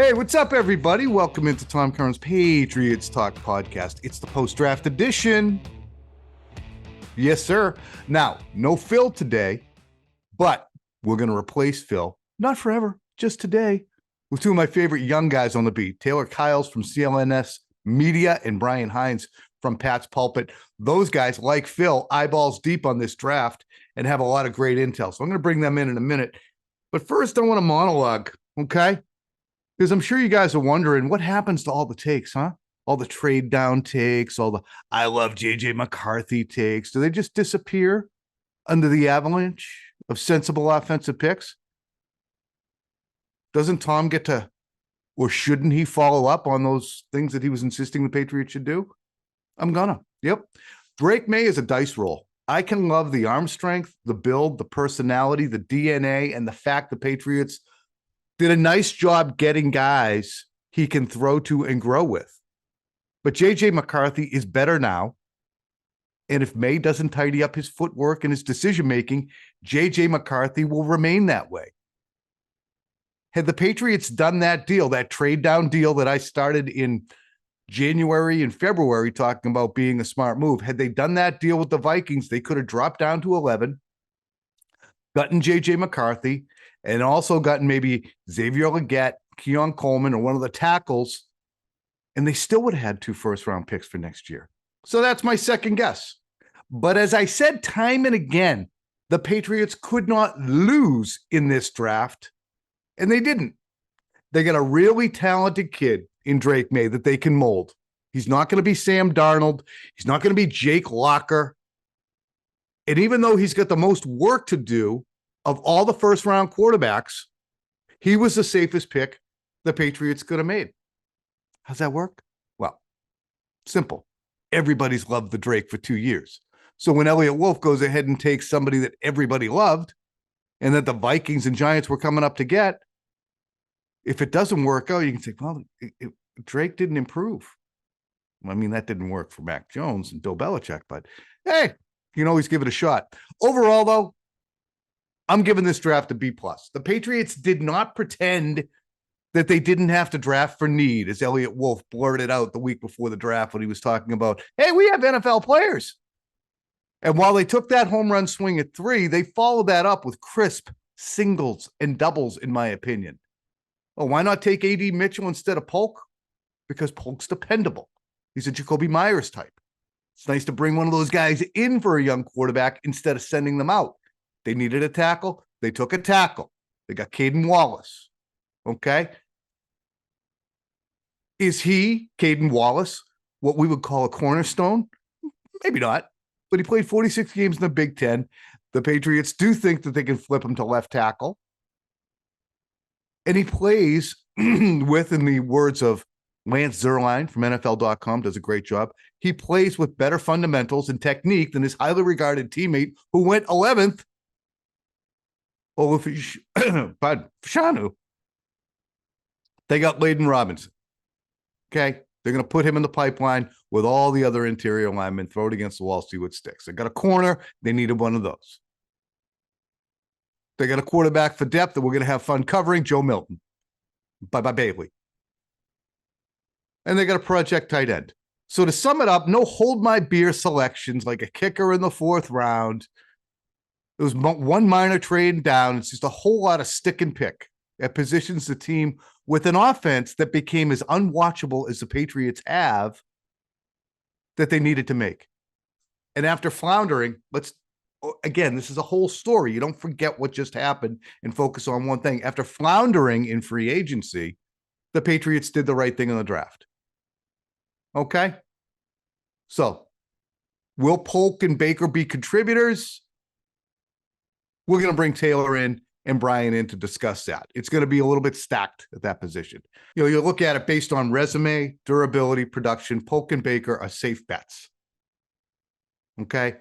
Hey, what's up, everybody? Welcome into Tom Curran's Patriots Talk podcast. It's the post-draft edition. Yes, sir. Now, no Phil today, but we're going to replace Phil, not forever, just today, with two of my favorite young guys on the beat, Taylor Kyles from CLNS Media and Brian Hines from Pat's Pulpit. Those guys, like Phil, eyeballs deep on this draft and have a lot of great intel. So I'm going to bring them in a minute. But first, I want to monologue, okay? Because I'm sure you guys are wondering what happens to all the takes, huh? All the trade down takes, all the I love JJ McCarthy takes. Do they just disappear under the avalanche of sensible offensive picks? Doesn't Tom get to, or shouldn't he follow up on those things that he was insisting the Patriots should do? I'm gonna. Yep. Drake Maye is a dice roll. I can love the arm strength, the build, the personality, the DNA, and the fact the Patriots did a nice job getting guys he can throw to and grow with. But JJ McCarthy is better now. And if Maye doesn't tidy up his footwork and his decision-making, JJ McCarthy will remain that way. Had the Patriots done that deal, that trade down deal that I started in January and February talking about being a smart move, had they done that deal with the Vikings, they could have dropped down to 11, gotten JJ McCarthy, and also gotten maybe Xavier Legette, Keon Coleman, or one of the tackles, and they still would have had 2 first-round picks for next year. So that's my second guess. But as I said time and again, the Patriots could not lose in this draft, and they didn't. They got a really talented kid in Drake Maye that they can mold. He's not going to be Sam Darnold. He's not going to be Jake Locker. And even though he's got the most work to do of all the first-round quarterbacks, he was the safest pick the Patriots could have made. How's that work? Well, simple. Everybody's loved the Drake for 2 years. So when Elliott Wolf goes ahead and takes somebody that everybody loved and that the Vikings and Giants were coming up to get, if it doesn't work out, you can say, well, Drake didn't improve. I mean, that didn't work for Mac Jones and Bill Belichick, but hey, you can always give it a shot. Overall, though, I'm giving this draft a B+. The Patriots did not pretend that they didn't have to draft for need, as Elliott Wolf blurted out the week before the draft when he was talking about, hey, we have NFL players. And while they took that home run swing at 3, they followed that up with crisp singles and doubles, in my opinion. Oh, why not take A.D. Mitchell instead of Polk? Because Polk's dependable. He's a Jacoby Myers type. It's nice to bring one of those guys in for a young quarterback instead of sending them out. They needed a tackle. They took a tackle. They got Caden Wallace. Okay? Is he, Caden Wallace, what we would call a cornerstone? Maybe not. But he played 46 games in the Big Ten. The Patriots do think that they can flip him to left tackle. And he plays with, in the words of Lance Zierlein from NFL.com, does a great job. He plays with better fundamentals and technique than his highly regarded teammate who went 11th, Fashanu. They got Layden Robinson. Okay? They're going to put him in the pipeline with all the other interior linemen, throw it against the wall, see what sticks. They got a corner. They needed one of those. They got a quarterback for depth that we're going to have fun covering, Joe Milton. Bye-bye, Bailey. And they got a project tight end. So to sum it up, no hold my beer selections like a kicker in the 4th round. There was one minor trade down. It's just a whole lot of stick and pick that positions the team with an offense that became as unwatchable as the Patriots have that they needed to make. And after floundering, again, this is a whole story. You don't forget what just happened and focus on one thing. After floundering in free agency, the Patriots did the right thing in the draft. Okay? So, will Polk and Baker be contributors? We're going to bring Taylor in and Brian in to discuss that. It's going to be a little bit stacked at that position. You look at it based on resume, durability, production. Polk and Baker are safe bets. Okay?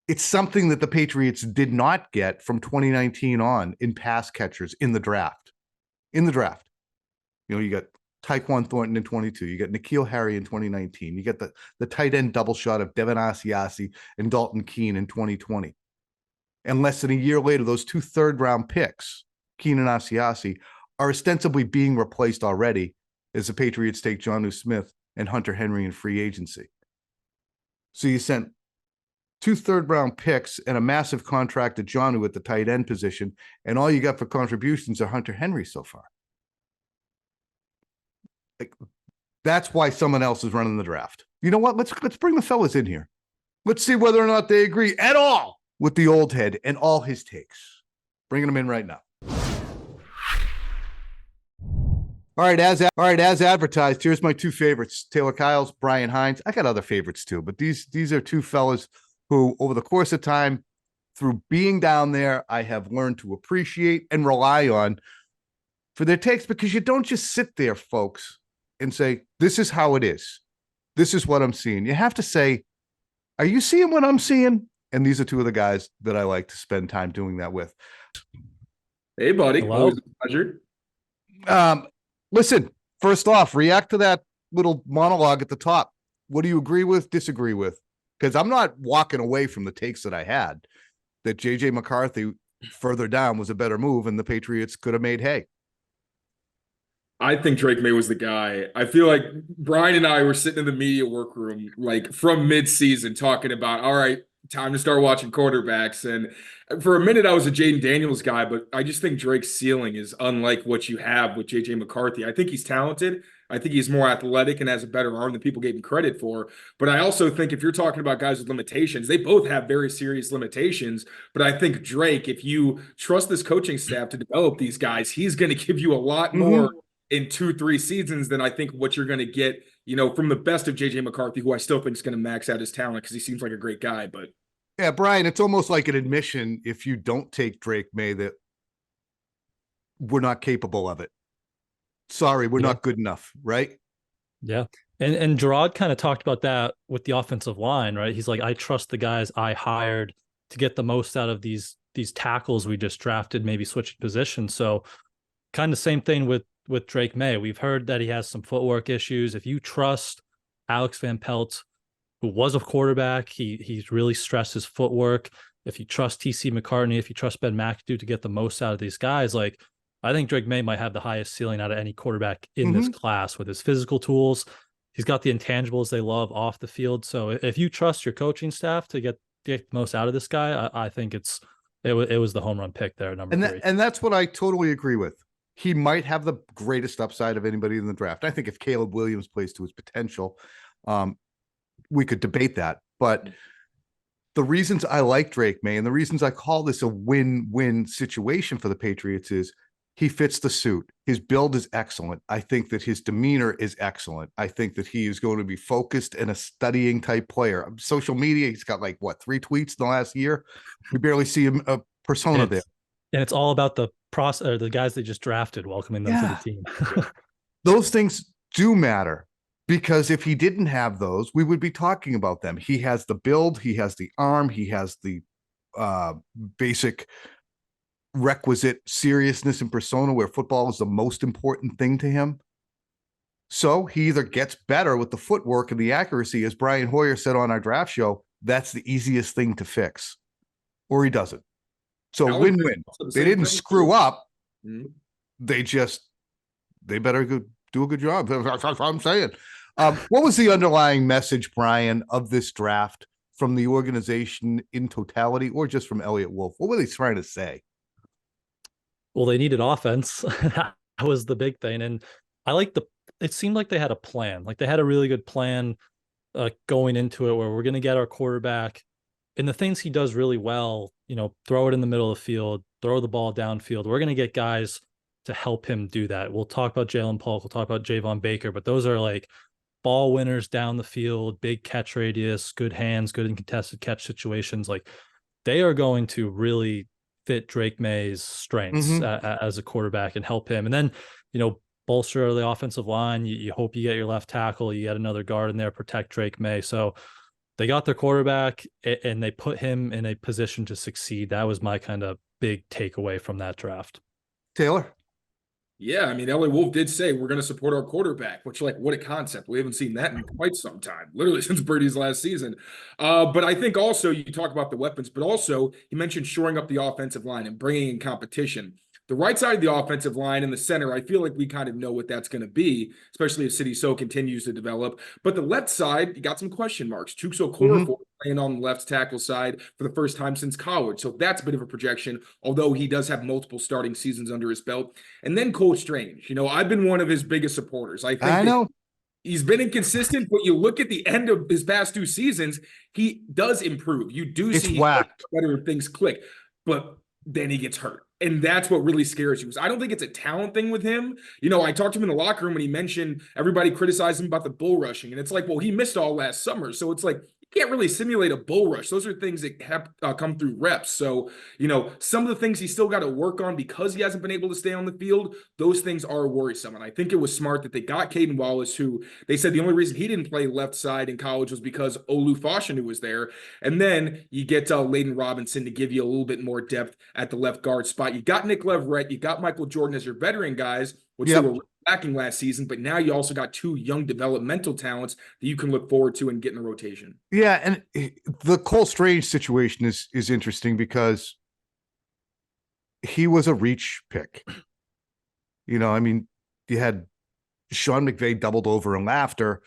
It's something that the Patriots did not get from 2019 on in pass catchers in the draft. You got Tyquan Thornton in 22. You got N'Keal Harry in 2019. You get the tight end double shot of Devin Asiasi and Dalton Keene in 2020. And less than a year later, those 2 third-round picks, Keene and Asiasi, are ostensibly being replaced already as the Patriots take Jonnu Smith and Hunter Henry in free agency. So you sent 2 third-round picks and a massive contract to Jonnu at the tight end position, and all you got for contributions are Hunter Henry so far. Like, that's why someone else is running the draft. You know what? Let's bring the fellas in here. Let's see whether or not they agree at all with the old head and all his takes. Bringing them in right now. All right, as advertised, here's my 2 favorites: Taylor Kyles, Brian Hines. I got other favorites too, but these are 2 fellas who, over the course of time, through being down there, I have learned to appreciate and rely on for their takes, because you don't just sit there, folks, and say, this is how it is. This is what I'm seeing. You have to say, are you seeing what I'm seeing? And these are 2 of the guys that I like to spend time doing that with. Hey, buddy. Hello? Always a pleasure. Listen, first off, react to that little monologue at the top. What do you agree with, disagree with? Because I'm not walking away from the takes that I had, that J.J. McCarthy further down was a better move and the Patriots could have made hay. I think Drake Maye was the guy. I feel like Brian and I were sitting in the media workroom like from mid-season talking about, all right, time to start watching quarterbacks. And for a minute, I was a Jaden Daniels guy, but I just think Drake's ceiling is unlike what you have with J.J. McCarthy. I think he's talented. I think he's more athletic and has a better arm than people gave him credit for. But I also think if you're talking about guys with limitations, they both have very serious limitations. But I think Drake, if you trust this coaching staff to develop these guys, he's going to give you a lot more in 2-3 seasons than I think what you're going to get, from the best of J.J. McCarthy, who I still think is going to max out his talent because he seems like a great guy. But yeah, Brian, it's almost like an admission if you don't take Drake Maye that we're not capable of it. Sorry, we're not good enough, right? Yeah. And Gerard kind of talked about that with the offensive line, right? He's like, I trust the guys I hired to get the most out of these tackles we just drafted, maybe switching positions. So kind of same thing with Drake Maye. We've heard that he has some footwork issues. If you trust Alex Van Pelt, who was a quarterback, he's really stressed his footwork. If you trust TC McCartney, if you trust Ben McAdoo to get the most out of these guys, like I think Drake Maye might have the highest ceiling out of any quarterback in this class with his physical tools. He's got the intangibles they love off the field. So if you trust your coaching staff to get the most out of this guy, I think it was the home run pick there at number 3. And that's what I totally agree with. He might have the greatest upside of anybody in the draft. I think if Caleb Williams plays to his potential, we could debate that. But the reasons I like Drake Maye and the reasons I call this a win-win situation for the Patriots is he fits the suit. His build is excellent. I think that his demeanor is excellent. I think that he is going to be focused and a studying type player. Social media, he's got 3 tweets in the last year. We barely see him a persona there. And it's all about the the guys they just drafted, welcoming them to the team. Those things do matter, because if he didn't have those, we would be talking about them. He has the build, he has the arm, he has the basic requisite seriousness and persona where football is the most important thing to him. So he either gets better with the footwork and the accuracy, as Brian Hoyer said on our draft show, that's the easiest thing to fix, or he doesn't. So win-win. They didn't screw up. They better do a good job. That's what I'm saying. What was the underlying message, Brian, of this draft from the organization in totality, or just from Elliott Wolf? What were they trying to say? Well, they needed offense. That was the big thing. And it seemed like they had a plan. Like they had a really good plan going into it, where we're going to get our quarterback and the things he does really well, throw it in the middle of the field, throw the ball downfield. We're going to get guys to help him do that. We'll talk about Ja'Lynn Polk. We'll talk about Javon Baker, but those are like ball winners down the field, big catch radius, good hands, good in contested catch situations. Like they are going to really fit Drake Maye's strengths as a quarterback and help him. And then, bolster the offensive line. You hope you get your left tackle, you get another guard in there, protect Drake Maye. So they got their quarterback and they put him in a position to succeed. That was my kind of big takeaway from that draft. Taylor? Yeah, I mean, Elliott Wolf did say we're going to support our quarterback, which, what a concept. We haven't seen that in quite some time, literally since Brady's last season. But I think also you talk about the weapons, but also you mentioned shoring up the offensive line and bringing in competition. The right side of the offensive line and the center, I feel like we kind of know what that's going to be, especially if City So continues to develop. But the left side, you got some question marks. Chukwuso Okorafor playing on the left tackle side for the first time since college. So that's a bit of a projection, although he does have multiple starting seasons under his belt. And then Cole Strange. I've been one of his biggest supporters. I think I know. he's been inconsistent, but you look at the end of his past 2 seasons, he does improve. You do It's see whacked. better things click, but then he gets hurt. And that's what really scares you. I don't think it's a talent thing with him. I talked to him in the locker room when he mentioned everybody criticized him about the bull rushing. And it's like, well, he missed all last summer. So it's like, you can't really simulate a bull rush. Those are things that have come through reps. So, some of the things he's still got to work on because he hasn't been able to stay on the field, those things are worrisome. And I think it was smart that they got Caden Wallace, who they said the only reason he didn't play left side in college was because Olu Fashanu was there. And then you get Layden Robinson to give you a little bit more depth at the left guard spot. You got Nick Leverett, you got Michael Jordan as your veteran guys, which they were lacking last season, but now you also got 2 young developmental talents that you can look forward to and get in the rotation. Yeah, and the Cole Strange situation is interesting because he was a reach pick. You had Sean McVay doubled over in laughter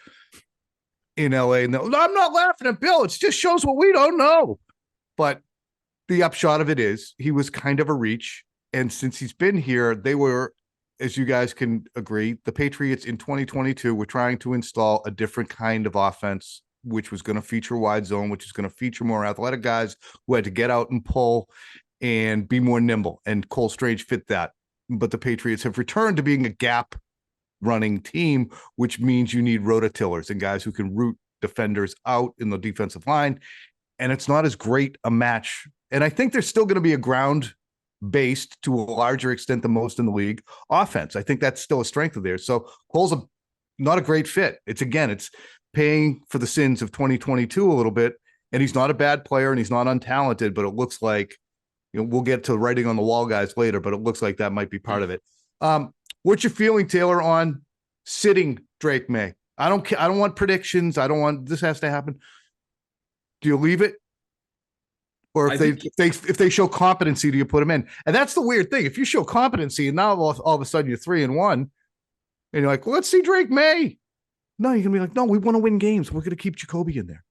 in LA. And I'm not laughing at Bill. It just shows what we don't know. But the upshot of it is he was kind of a reach. And since he's been here, they were, as you guys can agree, the Patriots in 2022 were trying to install a different kind of offense, which was going to feature wide zone, which is going to feature more athletic guys who had to get out and pull and be more nimble. And Cole Strange fit that. But the Patriots have returned to being a gap running team, which means you need rototillers and guys who can root defenders out in the defensive line. And it's not as great a match. And I think there's still going to be a ground based to a larger extent than most in the league offense. I think that's still a strength of theirs. So Cole's not a great fit. It's paying for the sins of 2022 a little bit. And he's not a bad player and he's not untalented, but it looks like, we'll get to writing on the wall guys later, but it looks like that might be part of it. What's your feeling, Taylor, on sitting Drake Maye? I don't want predictions. I don't want, this has to happen. Do you leave it? Or if they show competency, do you put them in? And that's the weird thing. If you show competency and now all of a sudden you're 3-1 and you're like, well, let's see Drake Maye. No, you're gonna be like, no, we want to win games. We're gonna keep Jacoby in there.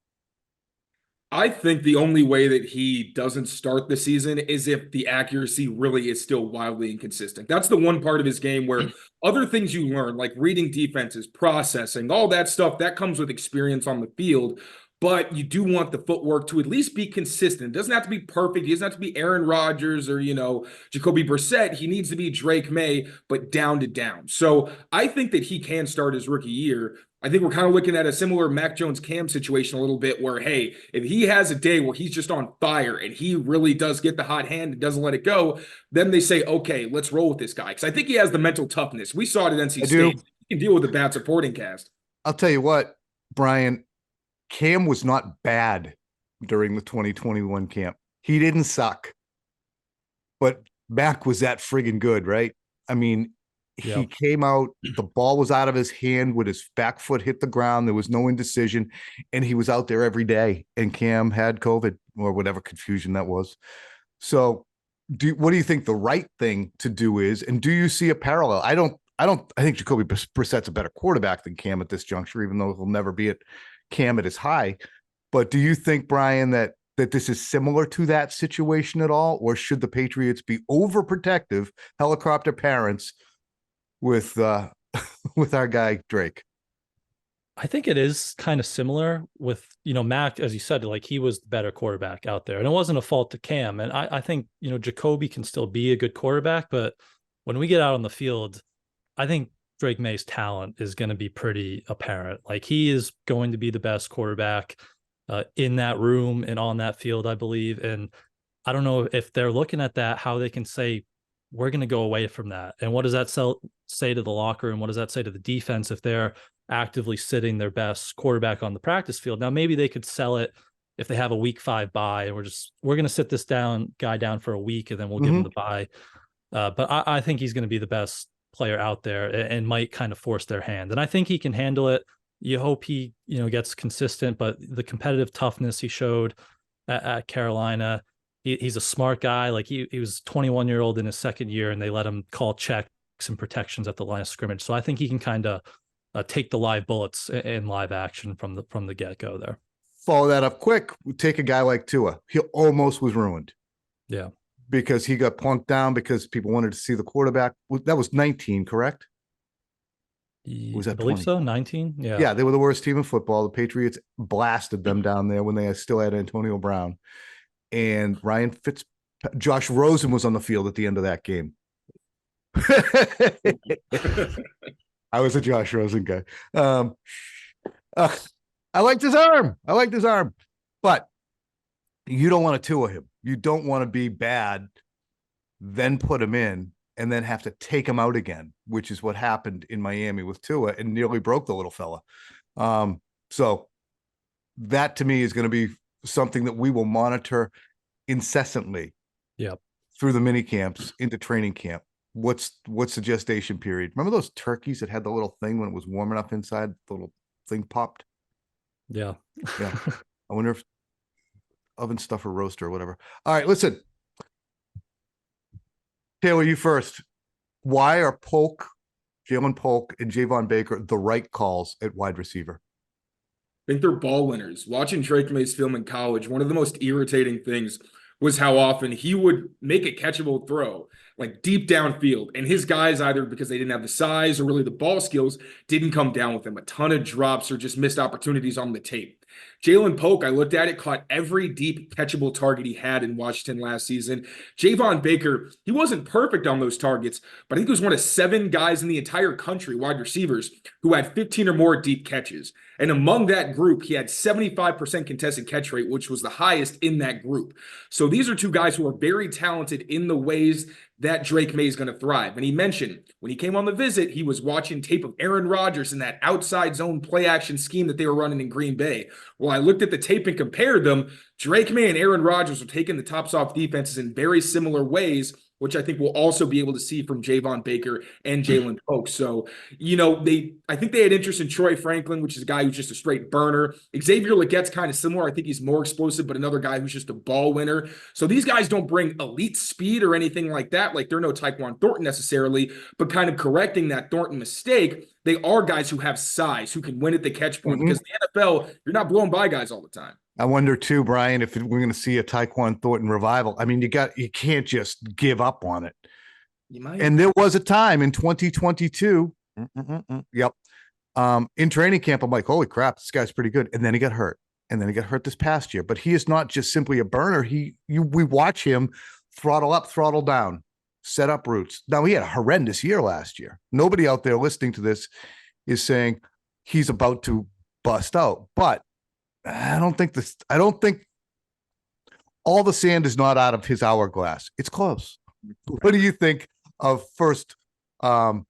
I think the only way that he doesn't start the season is if the accuracy really is still wildly inconsistent. That's the one part of his game where other things you learn, like reading defenses, processing, all that stuff, that comes with experience on the field. But you do want the footwork to at least be consistent. It doesn't have to be perfect. He doesn't have to be Aaron Rodgers or, Jacoby Brissett. He needs to be Drake Maye, but down to down. So I think that he can start his rookie year. I think we're kind of looking at a similar Mac Jones Cam situation a little bit where, hey, if he has a day where he's just on fire and he really does get the hot hand and doesn't let it go, then they say, okay, let's roll with this guy. Because I think he has the mental toughness. We saw it at NC State. He can deal with a bad supporting cast. I'll tell you what, Brian, Cam was not bad during the 2021 camp. He didn't suck. But Mac was that friggin' good, right? I mean, he came out, the ball was out of his hand when his back foot hit the ground. There was no indecision, and he was out there every day. And Cam had COVID or whatever confusion that was. So what do you think the right thing to do is? And do you see a parallel? I think Jacoby Brissett's a better quarterback than Cam at this juncture, even though he'll never be at Cam at his high. But do you think, Brian, that this is similar to that situation at all? Or should the Patriots be overprotective helicopter parents with our guy Drake? I think it is kind of similar with, Mac, as you said, like he was the better quarterback out there. And it wasn't a fault to Cam. And I think, Jacoby can still be a good quarterback. But when we get out on the field, I think Drake Maye's talent is going to be pretty apparent. Like he is going to be the best quarterback in that room and on that field, I believe. And I don't know if they're looking at that, how they can say, we're going to go away from that. And what does that say to the locker room? What does that say to the defense if they're actively sitting their best quarterback on the practice field? Now, maybe they could sell it if they have a week 5 bye and we're going to sit this guy down for a week and then we'll give him the bye. But I think he's going to be the best player out there and might kind of force their hand. And I think he can handle it. You hope he, gets consistent, but the competitive toughness he showed at Carolina, he's a smart guy. Like he was 21-year-old in his second year, and they let him call checks and protections at the line of scrimmage. So I think he can kind of take the live bullets in live action from the get-go there. Follow that up quick. We take a guy like Tua. He almost was ruined. Yeah. Because he got plunked down because people wanted to see the quarterback. That was 19, correct? Was that I believe 20? so. 19. Yeah. Yeah, they were the worst team in football. The Patriots blasted them down there when they still had Antonio Brown. And Josh Rosen was on the field at the end of that game. I was a Josh Rosen guy. I liked his arm. But you don't want to Tua him. You don't want to be bad, then put him in, and then have to take him out again, which is what happened in Miami with Tua and nearly broke the little fella. So that to me is going to be something that we will monitor incessantly. Yep. Through the mini camps into training camp. What's the gestation period? Remember those turkeys that had the little thing when it was warm enough inside, the little thing popped? Yeah. Yeah. I wonder if oven stuff or roaster or whatever. All right, listen. Taylor, you first. Why are Ja'Lynn Polk, and Javon Baker the right calls at wide receiver? I think they're ball winners. Watching Drake Maye's film in college, one of the most irritating things was how often he would make a catchable throw, like deep downfield. And his guys, either because they didn't have the size or really the ball skills, didn't come down with him. A ton of drops or just missed opportunities on the tape. Ja'Lynn Polk, I looked at it, caught every deep catchable target he had in Washington last season. Javon Baker, he wasn't perfect on those targets, but I think he was one of 7 guys in the entire country, wide receivers, who had 15 or more deep catches. And among that group, he had 75% contested catch rate, which was the highest in that group. So these are 2 guys who are very talented in the ways that Drake Maye is going to thrive. And he mentioned when he came on the visit, he was watching tape of Aaron Rodgers in that outside zone play action scheme that they were running in Green Bay. Well, I looked at the tape and compared them. Drake Maye and Aaron Rodgers were taking the tops off defenses in very similar ways, which I think we'll also be able to see from Javon Baker and Ja'Lynn Polk. So, I think they had interest in Troy Franklin, which is a guy who's just a straight burner. Xavier Legette's kind of similar. I think he's more explosive, but another guy who's just a ball winner. So these guys don't bring elite speed or anything like that. Like they're no Tyquan Thornton necessarily, but kind of correcting that Thornton mistake. They are guys who have size, who can win at the catch point, because in the NFL, you're not blowing by guys all the time. I wonder too, Brian, if we're going to see a Tyquan Thornton revival. I mean, you can't just give up on it. You might. And there was a time in 2022. Yep. In training camp, I'm like, holy crap, this guy's pretty good. And then he got hurt. And then he got hurt this past year. But he is not just simply a burner. We watch him throttle up, throttle down, set up routes. Now, he had a horrendous year last year. Nobody out there listening to this is saying he's about to bust out. But I don't think all the sand is not out of his hourglass. It's close. What do you think of first Polk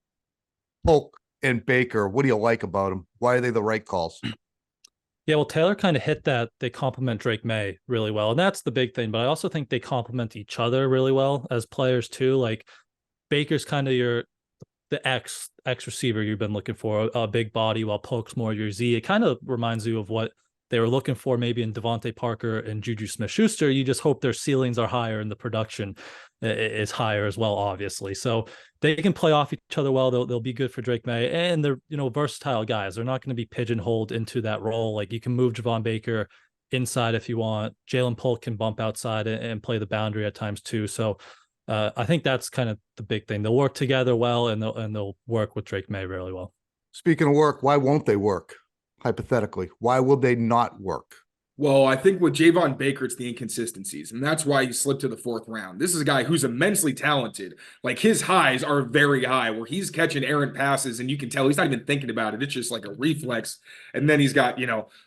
and Baker? What do you like about them? Why are they the right calls? Yeah, well, Taylor kind of hit that. They complement Drake Maye really well. And that's the big thing. But I also think they complement each other really well as players too. Like Baker's kind of the X receiver you've been looking for, a big body, while Polk's more your Z. It kind of reminds you of what they were looking for maybe in Devontae Parker and Juju Smith-Schuster. You just hope their ceilings are higher and the production is higher as well, obviously. So they can play off each other well. They'll be good for Drake Maye, and they're versatile guys. They're not going to be pigeonholed into that role. Like you can move Javon Baker inside if you want. Ja'Lynn Polk can bump outside and play the boundary at times too. So I think that's kind of the big thing. They'll work together well, and they'll work with Drake Maye really well. Speaking of work, why won't they work? Hypothetically, why will they not work? Well, I think with Javon Baker, it's the inconsistencies, and that's why he slipped to the 4th round. This is a guy who's immensely talented. Like his highs are very high, where he's catching errant passes, and you can tell he's not even thinking about it. It's just like a reflex. And then he's got,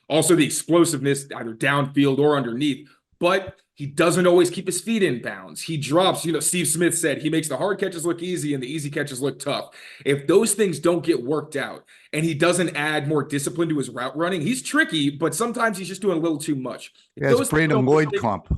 also the explosiveness either downfield or underneath. But he doesn't always keep his feet in bounds. He drops, Steve Smith said he makes the hard catches look easy and the easy catches look tough. If those things don't get worked out and he doesn't add more discipline to his route running, he's tricky, but sometimes he's just doing a little too much. Yeah, it's Brandon Lloyd comp.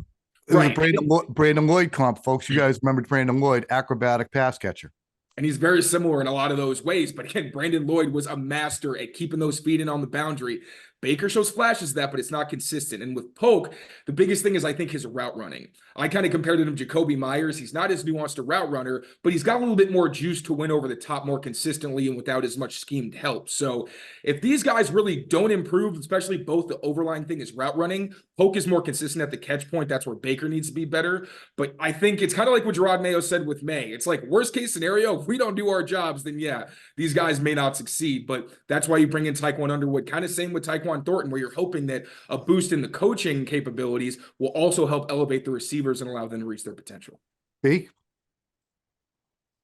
It was a Brandon Lloyd comp, folks. You guys remember Brandon Lloyd, acrobatic pass catcher. And he's very similar in a lot of those ways. But again, Brandon Lloyd was a master at keeping those feet in on the boundary. Baker shows flashes of that, but it's not consistent. And with Polk, the biggest thing is I think his route running. I kind of compared him to Jacoby Myers. He's not as nuanced a route runner, but he's got a little bit more juice to win over the top more consistently and without as much schemed help. So if these guys really don't improve, especially both the overlying thing is route running, Polk is more consistent at the catch point. That's where Baker needs to be better. But I think it's kind of like what Gerard Mayo said with May. It's like worst case scenario, if we don't do our jobs, then yeah, these guys may not succeed. But that's why you bring in Tyquan Underwood, kind of same with Tyquan Thornton, where you're hoping that a boost in the coaching capabilities will also help elevate the receivers and allow them to reach their potential. B?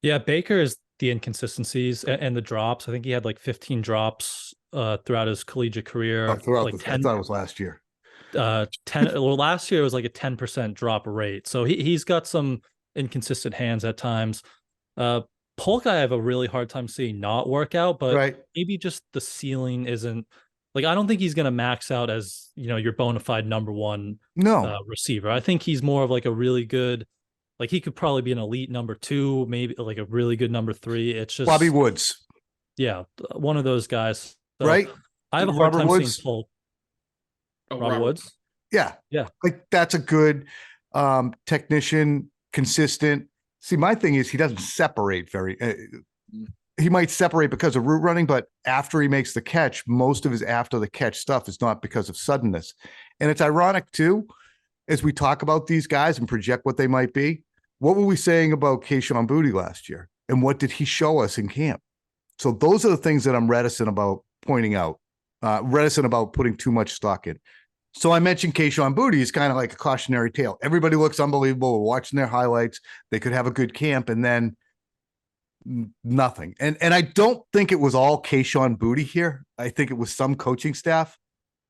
Yeah, Baker is the inconsistencies and the drops. I think he had like 15 drops throughout his collegiate career. I Like 10, thought it was last year. 10. Well, last year it was like a 10% drop rate. So he's got some inconsistent hands at times. Polk, I have a really hard time seeing not work out, but Right. maybe just the ceiling isn't like, I don't think he's going to max out as, your bona fide number one No. receiver. I think he's more of like a really good, like he could probably be an elite number 2, maybe like a really good number 3. It's just Bobby Woods. yeah, one of those guys. So Right? I have a hard Robert time Woods? seeing Polk. Oh, Robert Woods. Yeah. Yeah. Like that's a good technician, consistent. See, my thing is he doesn't separate very. He might separate because of route running, but after he makes the catch, most of his after the catch stuff is not because of suddenness. And it's ironic too, as we talk about these guys and project what they might be. What were we saying about Kayshon Boutte last year? And what did he show us in camp? So those are the things that I'm reticent about pointing out, reticent about putting too much stock in. So I mentioned Kayshon Boutte is kind of like a cautionary tale. Everybody looks unbelievable. We're watching their highlights. They could have a good camp and then nothing. And I don't think it was all Kayshon Boutte here. I think it was some coaching staff.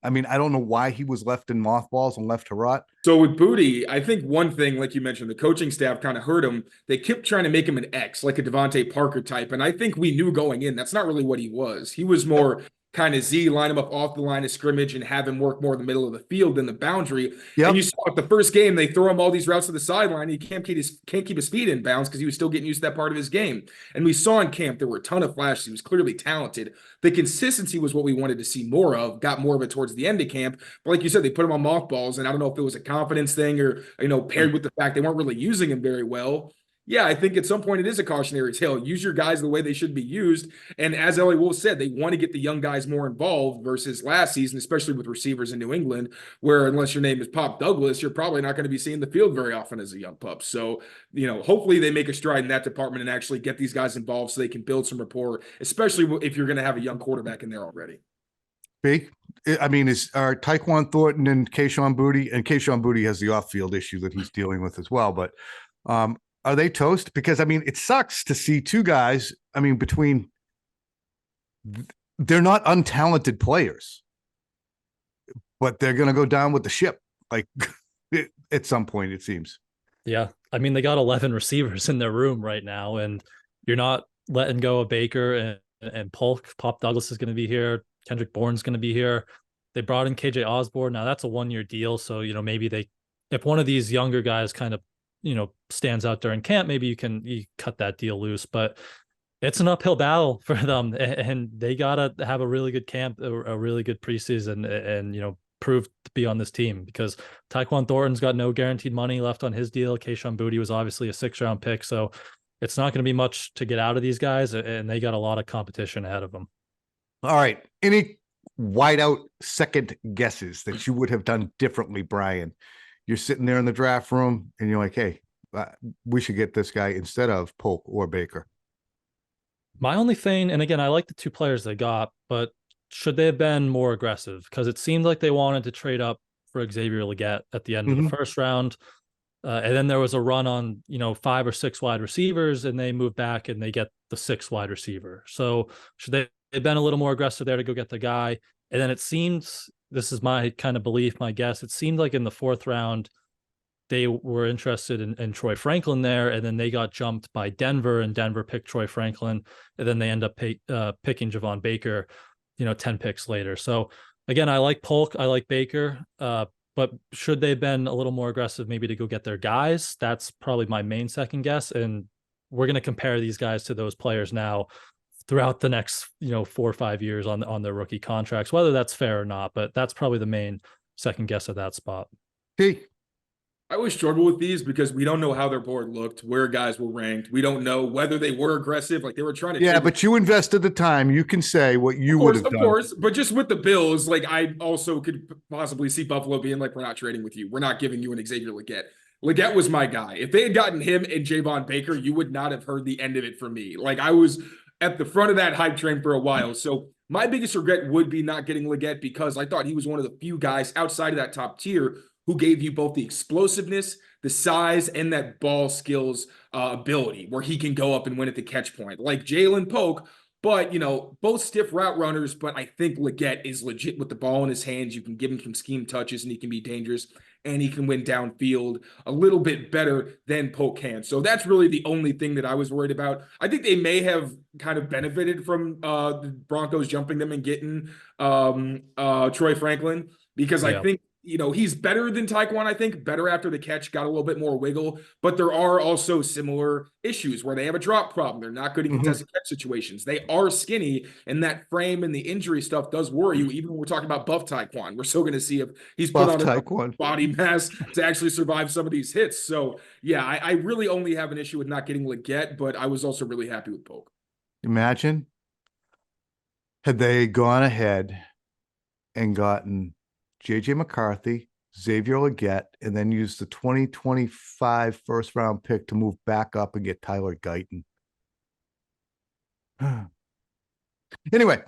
I mean, I don't know why he was left in mothballs and left to rot. So with Boutte, I think one thing, like you mentioned, the coaching staff kind of hurt him. They kept trying to make him an X, like a Devontae Parker type. And I think we knew going in, that's not really what he was. He was more kind of Z, line him up off the line of scrimmage and have him work more in the middle of the field than the boundary. Yep. And you saw at the first game, they throw him all these routes to the sideline. He can't keep his feet in bounds because he was still getting used to that part of his game. And we saw in camp, there were a ton of flashes. He was clearly talented. The consistency was what we wanted to see more of, got more of it towards the end of camp. But like you said, they put him on mothballs, and I don't know if it was a confidence thing or, paired with the fact they weren't really using him very well. Yeah, I think at some point it is a cautionary tale. Use your guys the way they should be used. And as Ellie Wolf said, they want to get the young guys more involved versus last season, especially with receivers in New England, where unless your name is Pop Douglas, you're probably not going to be seeing the field very often as a young pup. So, hopefully they make a stride in that department and actually get these guys involved so they can build some rapport, especially if you're going to have a young quarterback in there already. Big. I mean, are Tyquan Thornton and Kayshon Boutte has the off-field issue that he's dealing with as well. But are they toast? Because I mean, it sucks to see two guys. I mean, they're not untalented players, but they're going to go down with the ship. Like at some point, it seems. Yeah, I mean, they got 11 receivers in their room right now, and you're not letting go of Baker and Polk. Pop Douglas is going to be here. Kendrick Bourne's going to be here. They brought in KJ Osborne. Now that's a 1-year deal. So, maybe if one of these younger guys kind of, stands out during camp, maybe you cut that deal loose, but it's an uphill battle for them, and they got to have a really good camp, a really good preseason, and prove to be on this team, because Tyquan Thornton's got no guaranteed money left on his deal. Kayshon Boutte was obviously a 6th-round pick. So it's not going to be much to get out of these guys, and they got a lot of competition ahead of them. All right. Any whiteout second guesses that you would have done differently, Brian? You're sitting there in the draft room and you're like, hey, we should get this guy instead of Polk or Baker. My only thing, and again, I like the 2 players they got, but should they have been more aggressive? Because it seemed like they wanted to trade up for Xavier Legette at the end of the first round. And then there was a run on, 5 or 6 wide receivers, and they moved back and they get the 6th wide receiver. So should they have been a little more aggressive there to go get the guy? And then it seems, this is my kind of belief, my guess, it seemed like in the 4th round, they were interested in Troy Franklin there, and then they got jumped by Denver, and Denver picked Troy Franklin, and then they end up picking Javon Baker, 10 picks later. So again, I like Polk, I like Baker, but should they have been a little more aggressive maybe to go get their guys? That's probably my main second guess, and we're going to compare these guys to those players now throughout the next 4 or 5 years on their rookie contracts, whether that's fair or not. But that's probably the main second guess at that spot. Hey, I always struggle with these because we don't know how their board looked, where guys were ranked. We don't know whether they were aggressive, like they were trying to. yeah, but you invested the time. You can say what you would have done. Of course, but just with the Bills, like I also could possibly see Buffalo being like, we're not trading with you. We're not giving you an Xavier Legette. Legette was my guy. If they had gotten him and Javon Baker, you would not have heard the end of it from me. Like I was at the front of that hype train for a while. So my biggest regret would be not getting Legette because I thought he was one of the few guys outside of that top tier who gave you both the explosiveness, the size, and that ball skills ability where he can go up and win at the catch point. Like Ja'Lynn Polk, but, both stiff route runners, but I think Legette is legit with the ball in his hands. You can give him some scheme touches and he can be dangerous and he can win downfield a little bit better than Polk can. So that's really the only thing that I was worried about. I think they may have kind of benefited from the Broncos jumping them and getting Troy Franklin because I think he's better than Taekwon, I think, better after the catch, got a little bit more wiggle, but there are also similar issues where they have a drop problem. They're not good in contested catch situations. They are skinny, and that frame and the injury stuff does worry you, even when we're talking about buff Taekwon. We're still going to see if he's put on enough body mass to actually survive some of these hits. So, yeah, I really only have an issue with not getting Legette, but I was also really happy with Polk. Imagine had they gone ahead and gotten J.J. McCarthy, Xavier Legette, and then use the 2025 first-round pick to move back up and get Tyler Guyton. Anyway,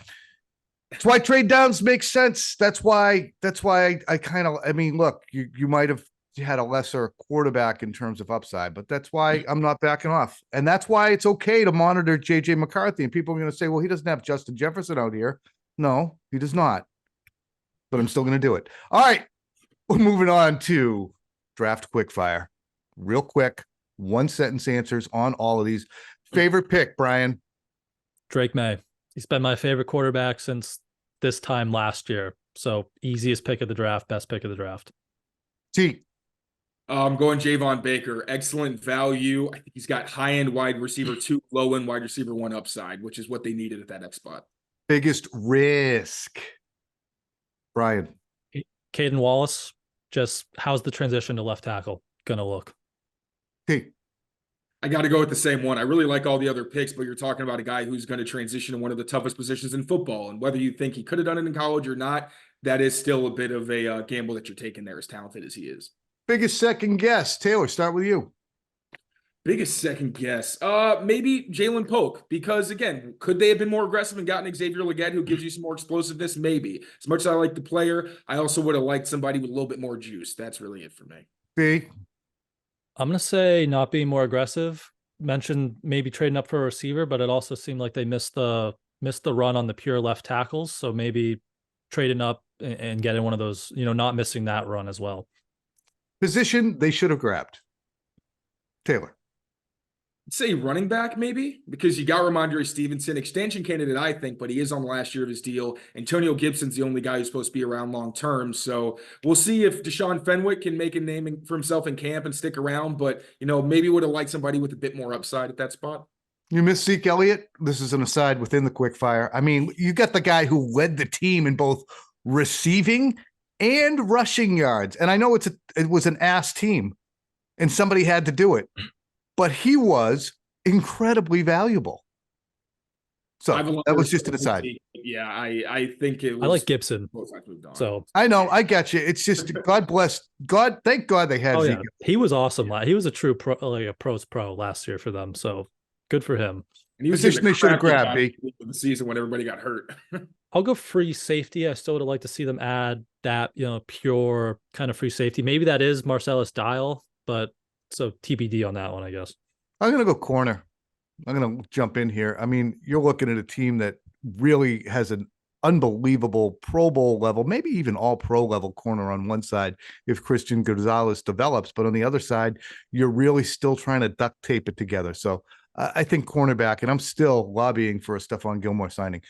that's why trade downs make sense. That's why I kind of, look, you might have had a lesser quarterback in terms of upside, but that's why I'm not backing off. And that's why it's okay to monitor J.J. McCarthy. And people are going to say, well, he doesn't have Justin Jefferson out here. No, he does not. But I'm still going to do it. All right. We're moving on to draft quickfire. Real quick, 1-sentence answers on all of these. Favorite pick, Brian? Drake Maye. He's been my favorite quarterback since this time last year. So easiest pick of the draft, best pick of the draft. T. I'm going Javon Baker. Excellent value. I think he's got high-end wide receiver 2, low-end wide receiver 1 upside, which is what they needed at that X spot. Biggest risk? Brian. Caden Wallace, just how's the transition to left tackle going to look? Hey. I got to go with the same one. I really like all the other picks, but you're talking about a guy who's going to transition to one of the toughest positions in football. And whether you think he could have done it in college or not, that is still a bit of a gamble that you're taking there, as talented as he is. Biggest second guess? Taylor, start with you. Biggest second guess. Maybe Ja'Lynn Polk, because again, could they have been more aggressive and gotten Xavier Legette, who gives you some more explosiveness? Maybe. As much as I like the player, I also would have liked somebody with a little bit more juice. That's really it for me. B. I'm going to say not being more aggressive. Mentioned maybe trading up for a receiver, but it also seemed like they missed the run on the pure left tackles. So maybe trading up and getting one of those, not missing that run as well. Position they should have grabbed. Taylor. I'd say running back, maybe, because you got Ramondre Stevenson, extension candidate, I think, but he is on the last year of his deal. Antonio Gibson's the only guy who's supposed to be around long term. So we'll see if Deshaun Fenwick can make a name for himself in camp and stick around. But, maybe would have liked somebody with a bit more upside at that spot. You miss Zeke Elliott. This is an aside within the quickfire. You got the guy who led the team in both receiving and rushing yards. And I know it was an ass team and somebody had to do it. But he was incredibly valuable. So that was just an aside. Yeah, I think it was. I like Gibson. So I know, I got you. It's just God bless God. Thank God they had Zeke. Yeah. He was awesome. He was a true pro, like a pros pro last year for them. So good for him. And he was position they should have grabbed the season when everybody got hurt. I'll go free safety. I still would have liked to see them add that, pure kind of free safety. Maybe that is Marcellus Dial, but so TBD on that one, I guess. I'm going to go corner. I'm going to jump in here. You're looking at a team that really has an unbelievable Pro Bowl level, maybe even all pro level corner on one side if Christian Gonzalez develops. But on the other side, you're really still trying to duct tape it together. So I think cornerback, and I'm still lobbying for a Stephon Gilmore signing.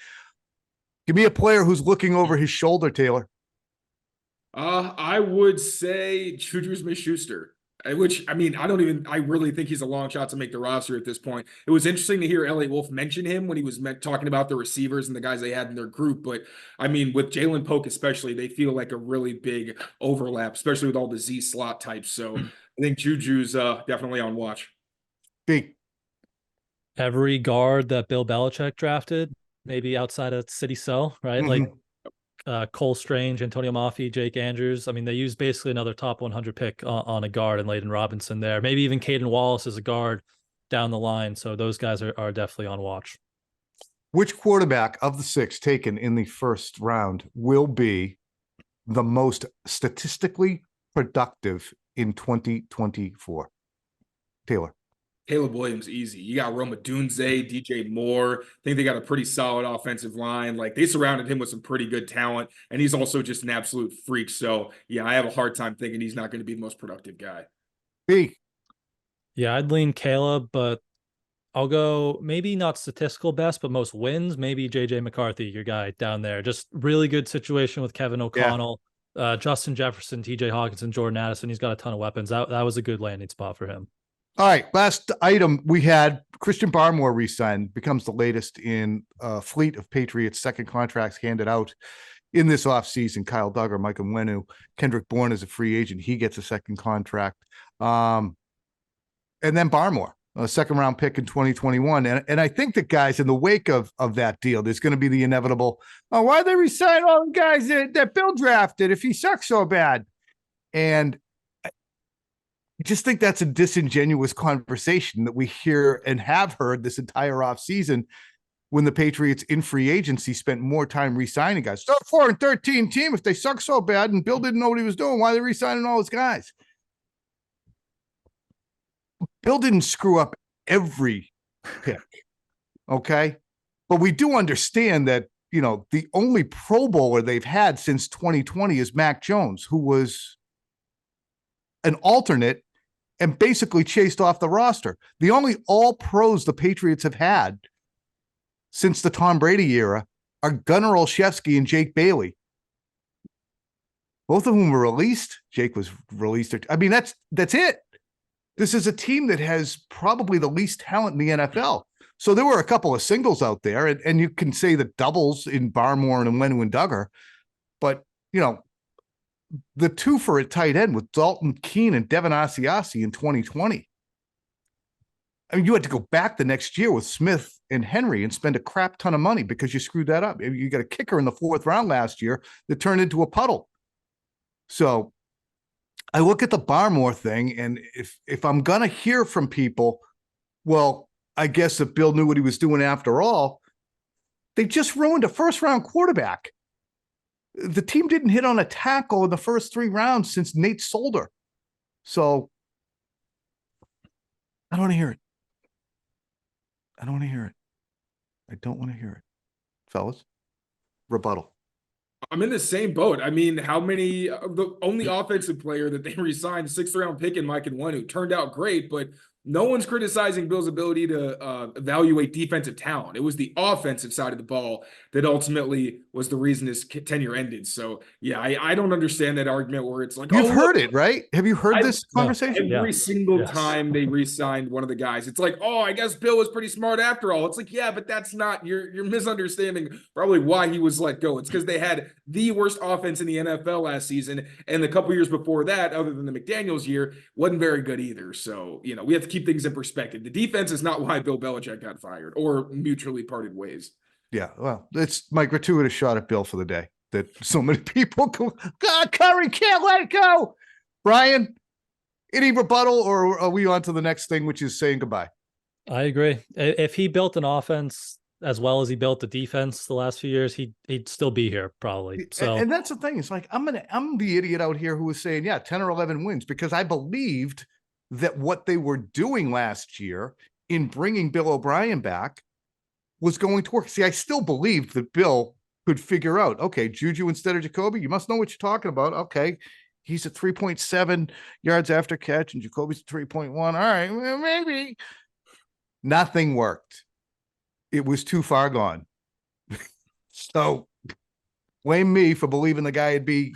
Give me a player who's looking over his shoulder, Taylor. I would say Juju Smith-Schuster. Which, I mean, I really think he's a long shot to make the roster at this point. It was interesting to hear Elliot Wolf mention him when he was talking about the receivers and the guys they had in their group. But I mean, with Ja'Lynn Polk especially, they feel like a really big overlap, especially with all the Z slot types. So I think Juju's definitely on watch. Big. Every guard that Bill Belichick drafted, maybe outside of City Cell, right? Like Cole Strange, Antonio Mafi, Jake Andrews. I mean, they used basically another top 100 pick on a guard and Layden Robinson there. Maybe even Caden Wallace as a guard down the line. So those guys are definitely on watch. Which quarterback of the 6 taken in the first round will be the most statistically productive in 2024? Taylor. Caleb Williams, easy. You got Roma Dunze, DJ Moore. I think they got a pretty solid offensive line. Like, they surrounded him with some pretty good talent, and he's also just an absolute freak. So, yeah, I have a hard time thinking he's not going to be the most productive guy. B. Yeah, I'd lean Caleb, but I'll go maybe not statistical best, but most wins. Maybe JJ McCarthy, your guy down there. Just really good situation with Kevin O'Connell, Justin Jefferson, TJ Hawkinson, Jordan Addison. He's got a ton of weapons. That was a good landing spot for him. All right, last item we had Christian Barmore re-signed, becomes the latest in a fleet of Patriots second contracts handed out in this offseason. Kyle Duggar, Micah Nwenu, Kendrick Bourne is a free agent. He gets a second contract. And then Barmore, a second round pick in 2021. And I think that, guys, in the wake of that deal, there's going to be the inevitable, why they re-sign all the guys that Bill drafted if he sucks so bad? And I just think that's a disingenuous conversation that we hear and have heard this entire offseason when the Patriots in free agency spent more time re-signing guys. So 4-13 team, if they suck so bad and Bill didn't know what he was doing, why are they re-signing all his guys? Bill didn't screw up every pick, okay? But we do understand that, you know, the only Pro Bowler they've had since 2020 is Mac Jones, who was an alternate and basically chased off the roster. The only all pros the Patriots have had since the Tom Brady era are Gunnar Olszewski and Jake Bailey. Both of whom were released. Jake was released. I mean, that's it. This is a team that has probably the least talent in the NFL. So there were a couple of singles out there, and you can say the doubles in Barmore and Nwenu and Duggar, but, you know, the two for a tight end with Dalton Keene and Devin Asiasi in 2020. I mean, you had to go back the next year with Smith and Henry and spend a crap ton of money because you screwed that up. You got a kicker in the 4th round last year that turned into a puddle. So I look at the Barmore thing, and if I'm going to hear from people, well, I guess if Bill knew what he was doing after all, they just ruined a first-round quarterback. The team didn't hit on a tackle in the first 3 rounds since Nate Solder. So I don't want to hear it. I don't want to hear it. I don't want to hear it. Fellas, rebuttal. I'm in the same boat. I mean, how many, the only offensive player that they re-signed, 6th round pick in Micah Nwenu, turned out great, but no one's criticizing Bill's ability to evaluate defensive talent. It was the offensive side of the ball that ultimately was the reason his tenure ended. So, yeah, I don't understand that argument where it's like, you've heard it, right? Have you heard this conversation? Every single time they re-signed one of the guys, it's like, oh, I guess Bill was pretty smart after all. It's like, yeah, but that's not, you're misunderstanding probably why he was let go. It's because they had the worst offense in the NFL last season, and the couple years before that, other than the McDaniels year, wasn't very good either. So, you know, we have to keep things in perspective. The defense is not why Bill Belichick got fired or mutually parted ways. Yeah, well, it's my gratuitous shot at Bill for the day that so many people go, God, Curry can't let it go. Brian, any rebuttal, or are we on to the next thing, which is saying goodbye? I agree. If he built an offense as well as he built the defense the last few years, he'd still be here probably. So, and that's the thing. It's like, I'm the idiot out here who was saying, yeah, 10 or 11 wins, because I believed that what they were doing last year in bringing Bill O'Brien back was going to work. See, I still believed that Bill could figure out, okay, Juju instead of Jacoby, you must know what you're talking about. Okay, he's at 3.7 yards after catch and Jacoby's at 3.1. All right, well, maybe. Nothing worked. It was too far gone. So blame me for believing the guy would be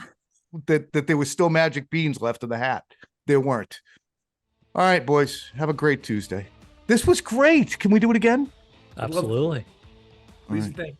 that there was still magic beans left in the hat. There weren't. All right, boys. Have a great Tuesday. This was great. Can we do it again? Absolutely. Please All right. think.